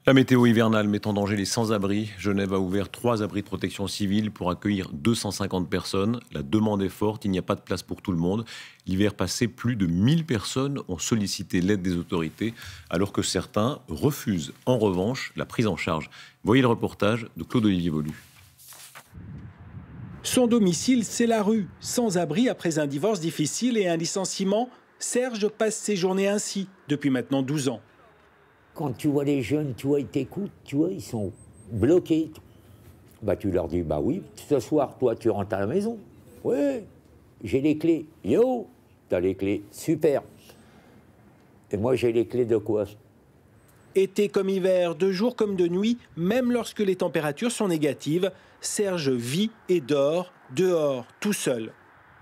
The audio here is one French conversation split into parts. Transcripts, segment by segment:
La météo hivernale met en danger les sans-abri. Genève a ouvert 3 abris de protection civile pour accueillir 250 personnes. La demande est forte, il n'y a pas de place pour tout le monde. L'hiver passé, plus de 1000 personnes ont sollicité l'aide des autorités, alors que certains refusent en revanche la prise en charge. Voyez le reportage de Claude-Olivier Volu. Son domicile, c'est la rue. Sans abri après un divorce difficile et un licenciement, Serge passe ses journées ainsi depuis maintenant 12 ans. Quand tu vois les jeunes, tu vois, ils t'écoutent, tu vois, ils sont bloqués. Bah, tu leur dis, bah oui, ce soir, toi, tu rentres à la maison. Oui, j'ai les clés. Yo, t'as les clés, super. Et moi, j'ai les clés de quoi? Été comme hiver, de jour comme de nuit, même lorsque les températures sont négatives, Serge vit et dort dehors, tout seul.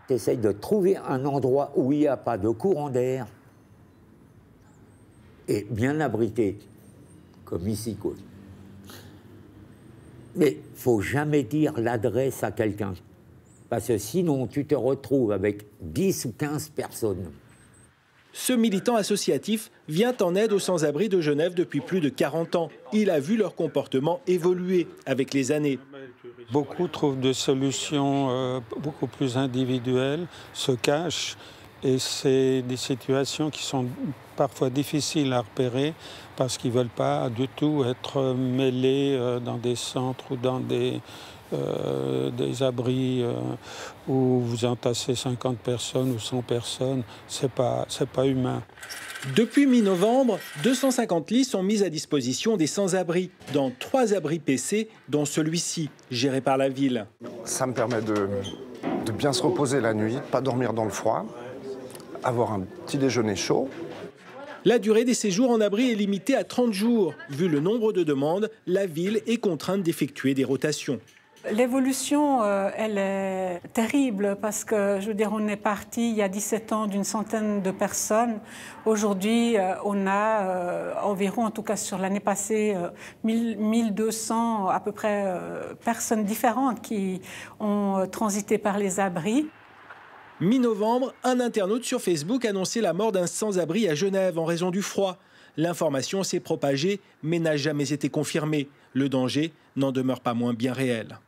Tu essayes de trouver un endroit où il n'y a pas de courant d'air et bien abrité, comme ici, quoi. Mais il ne faut jamais dire l'adresse à quelqu'un, parce que sinon tu te retrouves avec 10 ou 15 personnes. Ce militant associatif vient en aide aux sans-abri de Genève depuis plus de 40 ans. Il a vu leur comportement évoluer avec les années. Beaucoup trouvent des solutions beaucoup plus individuelles, se cachent, et c'est des situations qui sont parfois difficiles à repérer parce qu'ils ne veulent pas du tout être mêlés dans des centres ou dans des abris où vous entassez 50 personnes ou 100 personnes. C'est pas humain. Depuis mi-novembre, 250 lits sont mis à disposition des sans-abri dans 3 abris PC, dont celui-ci, géré par la ville. Ça me permet de bien se reposer la nuit, de ne pas dormir dans le froid, avoir un petit déjeuner chaud. La durée des séjours en abri est limitée à 30 jours. Vu le nombre de demandes, la ville est contrainte d'effectuer des rotations. L'évolution, elle est terrible parce que, je veux dire, on est parti il y a 17 ans d'une centaine de personnes. Aujourd'hui, on a environ, en tout cas sur l'année passée, 1200 à peu près personnes différentes qui ont transité par les abris. Mi-novembre, un internaute sur Facebook annonçait la mort d'un sans-abri à Genève en raison du froid. L'information s'est propagée mais n'a jamais été confirmée. Le danger n'en demeure pas moins bien réel.